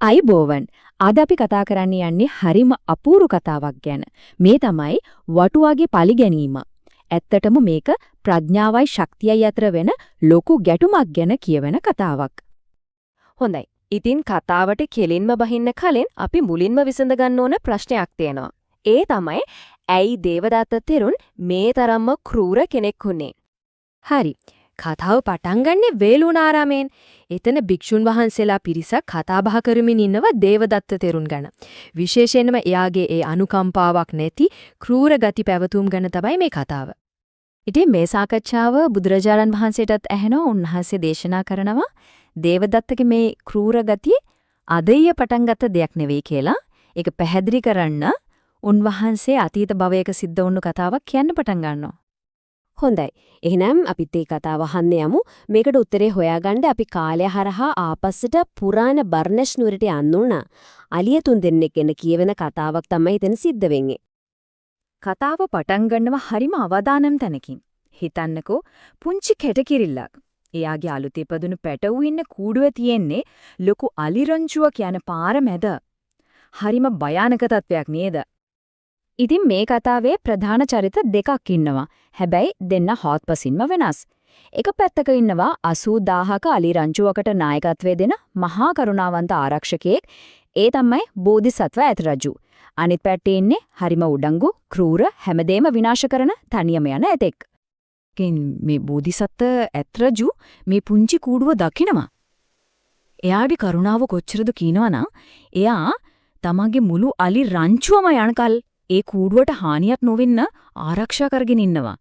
අයිබෝවන් අද අපි කතා කරන්න යන්නේ හරිම අපූර්ව කතාවක් ගැන. මේ තමයි වටුවාගේ පලිගැනීම. ඇත්තටම මේක ප්‍රඥාවයි ශක්තියයි අතර වෙන ලොකු ගැටුමක් ගැන කියවෙන කතාවක්. හොඳයි. ඉතින් කතාවට කෙලින්ම බහින්න කලින් අපි මුලින්ම විසඳ ගන්න ඕන ප්‍රශ්නයක් තියෙනවා. ඒ තමයි ඇයි දේවදත්ත තෙරුන් මේ තරම්ම ක්‍රූර කෙනෙක් වුනේ? හරි. කතාව පටන් ගන්නේ වේළුණාරාමයෙන්. එතන භික්ෂුන් වහන්සේලා පිරිසක් කතා බහ කරමින් ඉන්නවා දේවදත්ත තෙරුන් ගැන. විශේෂයෙන්ම එයාගේ ඒ අනුකම්පාවක් නැති ක්‍රූර ගති පැවතුම් ගැන තමයි මේ කතාව. ඉතින් මේ සාකච්ඡාව බුදුරජාණන් වහන්සේටත් ඇහෙනවා. උන්වහන්සේ දේශනා කරනවා දේවදත්තගේ මේ ක්‍රූර ගතිය අදෙය පටන් ගත්ත දෙයක් නෙවෙයි කියලා. ඒක පැහැදිලි කරන්න උන්වහන්සේ අතීත භවයක සිද්ධ වුණු කතාවක් කියන්න පටන් ගන්නවා. හොඳයි. එහෙනම් අපිත් මේ කතාව අහන්න යමු. මේකට උත්තරේ හොයාගන්න අපි කාලය හරහා ආපස්සට පුරාණ බර්ණස් නුවරට යන්න උන. අලිය තුන් දෙනෙක් ගැන කියවෙන කතාවක් තමයි එතන සිද්ධ වෙන්නේ. කතාව පටන් ගන්නවා හරිම අවදානම් තැනකින්. හිතන්නකෝ පුංචි කැටකිරිල්ලක්. එයාගේ අලුත් ඉපදුණු පැටවු ඉන්න කූඩුවේ තියෙන්නේ ලොකු අලිරංචුව කියන පාර මැද. හරිම භයානක තත්වයක් නේද? ඉතින් මේ කතාවේ ප්‍රධාන චරිත දෙකක් ඉන්නවා. හැබැයි දෙන්න හොත්පසින්ම වෙනස්. එක පැත්තක ඉන්නවා 80000ක අලිරංචුවකට නායකත්වය දෙන මහා කරුණාවන්ත ආරක්ෂකයෙක්. ඒ තමයි බෝධිසත්ව ඇතරජු. අනිත් පැත්තේ ඉන්නේ හරිම උඩඟු, ක්‍රූර, හැමදේම විනාශ කරන තනියම යන ඇතෙක්. මේ බෝධිසත්ව ඇතරජු මේ පුංචි කූඩුව දකිනවා. එයාගේ කරුණාව කොච්චරද කියනවනම් එයා තමගේ මුළු අලි රංචුවම යනකල් ඒ කූඩුවට හානියක් නොවෙන්න ආරක්ෂා කරගෙන ඉන්නවා.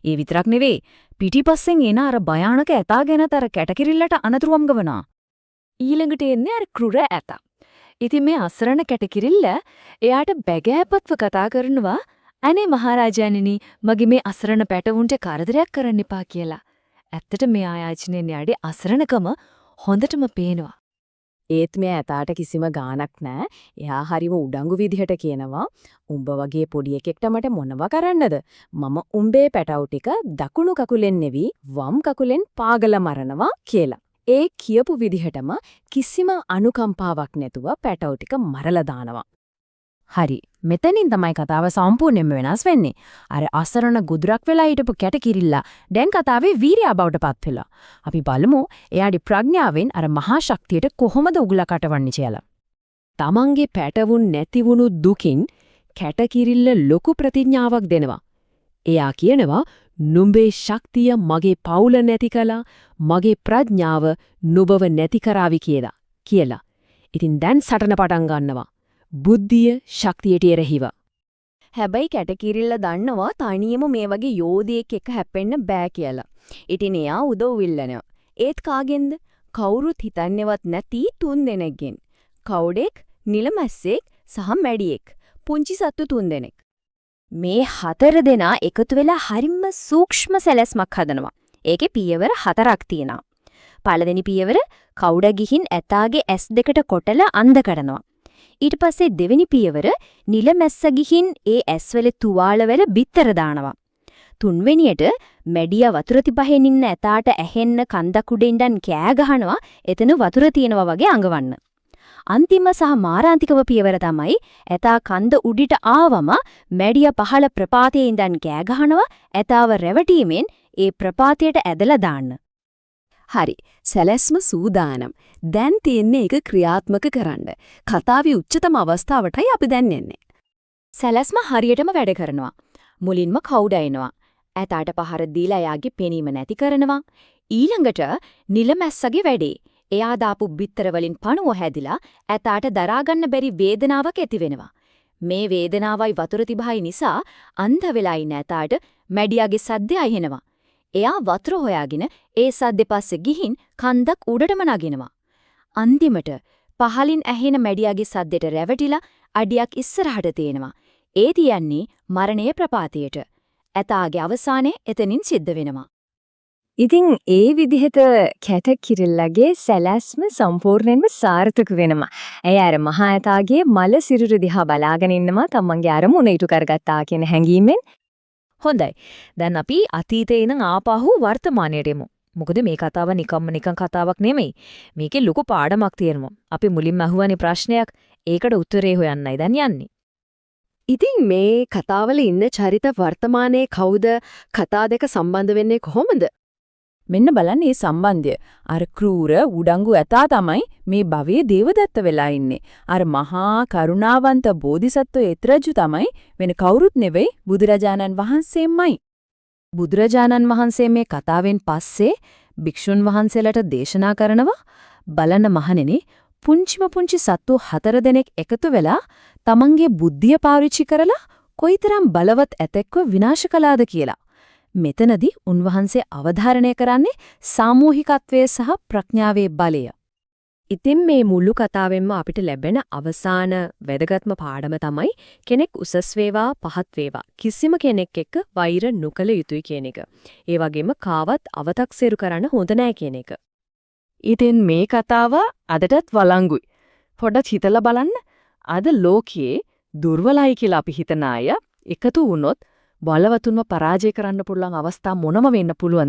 ඒ විතරක් නෙවෙයි පිටිපස්සෙන් එන අර භයානක ඇතා ගැනත් අර කැටකිරිල්ලට අනතුරුවම් ගවනවා. ඊළඟට එන්නේ අර ක්‍රූර ඇතා. ඉතින් මේ අසරණ කැටකිරිල්ල එයාට බැගෑපත්ව කතා කරනවා අනේ මහරජාණෙනි මගේ මේ අසරණ පැටවුන්ට කරදරයක් කරන්න එපා කියලා. ඇත්තට මේ ආයාචනයෙන් යාඩේ අසරණකම හොඳටම පේනවා. ඒත් මේ ඇතාට කිසිම ගාණක් නැහැ. එයා හරිම උඩඟු විදිහට කියනවා උඹ වගේ පොඩි එකෙක්ට මට මොනවා කරන්නද? මම උඹේ පැටවු ටික දකුණු කකුලෙන් නෙවි වම් කකුලෙන් පාගල මරනවා කියලා. ඒ කියපු විදිහටම කිසිම අනුකම්පාවක් නැතුව පැටවු ටික මරලා දානවා. හරි. මෙතනින් තමයි කතාව සම්පූර්ණයෙන්ම වෙනස් වෙන්නේ. අර අසරණ ගුදුරක් වෙලා හිටපු කැටකිරිල්ලා දැන් කතාවේ වීරයා බවට පත් වෙලා. අපි බලමු එයාගේ ප්‍රඥාවෙන් අර මහා ශක්තියට කොහොමද උගලා කටවන්නේ කියලා. තමන්ගේ පැටවුන් නැති වුණු දුකින් කැටකිරිල්ල ලොකු ප්‍රතිඥාවක් දෙනවා. එයා කියනවා නුඹේ ශක්තිය මගේ පවුල නැති කළා, මගේ ප්‍රඥාව නුඹව නැති කරાવી කියලා. ඉතින් දැන් සටන පටන් ගන්නවා. බුද්ධිය ශක්තියට එරෙහිව. හැබැයි කැටකිරිල්ල දන්නවා තනියම මේ වගේ යෝධයෙක් එක්ක හැප්පෙන්න බෑ කියලා. ඉතින් එයා උදව් ඉල්ලනවා. ඒත් කාගෙන්ද? කවුරුත් හිතන්නේවත් නැති තුන් දෙනෙක්ගෙන්. කවුඩෙක්, නිලමැස්සෙක් සහ මැඩියෙක්. පුංචි සත්තු තුන් දෙනෙක්. මේ හතර දෙනා එකතු වෙලා හරිම සූක්ෂම සැලැස්මක් හදනවා. ඒකේ පියවර 4ක් තියෙනවා. පළවෙනි පියවර කවුඩ ගිහින් ඇතාගේ ඇස් දෙකට කොටලා අන්ධ කරනවා. ඊට පස්සේ දෙවෙනි පියවර නිලමැස්ස ගිහින් ඒ ඇස්වල තුවාලවල බිත්තර දානවා. තුන්වෙනියට මැඩියා වතුර තිබහෙන් ඉන්න ඇතාට ඇහෙන්න කන්දක් උඩින්දන් කෑ ගහනවා එතන වතුර තියෙනවා වගේ අඟවන්න. අන්තිම සහ මාරාන්තිකව පියවර තමයි ඇතා කන්ද උඩිට ආවම මැඩියා පහළ ප්‍රපාතයේ ඉඳන් කෑ ගහනවා ඇතාව රැවටීමෙන් ඒ ප්‍රපාතයට ඇදලා දාන්න. හරි. සැලැස්ම සූදානම්. දැන් තියෙන්නේ ඒක ක්‍රියාත්මක කරන්න. කතාවේ උච්චතම අවස්ථාවටයි අපි දැන් එන්නේ. සැලැස්ම හරියටම වැඩ කරනවා. මුලින්ම කවුඩ එනවා. ඇතාට පහර දීලා එයාගේ පෙනීම නැති කරනවා. ඊළඟට නිලමැස්සගේ වැඩේ. එයා දාපු බිත්තර වලින් පණුව හැදිලා ඇතාට දරා ගන්න බැරි වේදනාවක් ඇති වෙනවා. මේ වේදනාවයි වතුර තිබහයි නිසා අන්ධ වෙලා ඉන්න ඇතාට මැඩියාගේ සද්දය ඇහෙනවා. එයා වතුර හොයාගෙන ඒ සද්දෙ පස්සේ ගිහින් කන්දක් උඩටම නගිනවා. අන්තිමට පහලින් ඇහෙන මැඩියාගේ සද්දෙට රැවටිලා අඩියක් ඉස්සරහට තේනවා. ඒ තියන්නේ මරණයේ ප්‍රපාතයට. ඇතාගේ අවසානය එතනින් සිද්ධ වෙනවා. ඉතින් ඒ විදිහට කැටකිරිල්ලගේ සැලැස්ම සම්පූර්ණයෙන්ම සාර්ථක වෙනවා. ඇය අර මහා ඇතාගේ මල සිරුර දිහා බලාගෙන ඉන්නවා තමන්ගේ අරමුණ ඉටු කරගත්තා කියන හැඟීමෙන්. හොඳයි. දැන් අපි අතීතේ ඉඳන් ආපහු වර්තමානයට එමු. මොකද මේ කතාව නිකන් කතාවක් නෙමෙයි. මේකේ ලොකු පාඩමක් තියෙනවා. අපි මුලින්ම අහුවනේ ප්‍රශ්නයක්. ඒකට උත්තරේ හොයන්නයි දැන් යන්නේ. ඉතින් මේ කතාවල ඉන්න චරිත වර්තමානයේ කවුද? කතා දෙක සම්බන්ධ වෙන්නේ කොහොමද? මෙන්න බලන්න මේ සම්බන්ධය. අර ක්‍රූර උඩඟු ඇතා තමයි මේ භවයේ දේවදත්ත වෙලා ඉන්නේ. අර මහා කරුණාවන්ත බෝධිසත්ව ඒත්‍රජු තමයි වෙන කවුරුත් නෙවෙයි බුදුරජාණන් වහන්සේමයි. බුදුරජාණන් වහන්සේ මේ කතාවෙන් පස්සේ භික්ෂුන් වහන්සේලාට දේශනා කරනවා බලන්න මහණෙනි පුංචි සත්තු 4 දෙනෙක් එකතු වෙලා තමන්ගේ බුද්ධිය පාවිච්චි කරලා කොයිතරම් බලවත් ඇතෙක්ව විනාශ කළාද කියලා. මෙතනදී උන්වහන්සේ අවධාරණය කරන්නේ සාමූහිකත්වයේ සහ ප්‍රඥාවේ බලය. ඉතින් මේ මුළු කතාවෙන්ම අපිට ලැබෙන අවසාන වැදගත්ම පාඩම තමයි කෙනෙක් උසස් වේවා පහත් වේවා කිසිම කෙනෙක් එක්ක වෛර නොකළ යුතුයි කියන එක. ඒ වගේම කාවත් අව탁සේරු කරන්න හොඳ නෑ කියන එක. ඉතින් මේ කතාව අදටත් වළංගුයි. පොඩ්ඩක් හිතලා බලන්න. අද ලෝකයේ දුර්වලයි කියලා අපි හිතන අය එකතු වුණොත් බලවතුන්ව පරාජය කරන්න පුළුවන් අවස්ථා මොනම වෙන්න පුළුවන්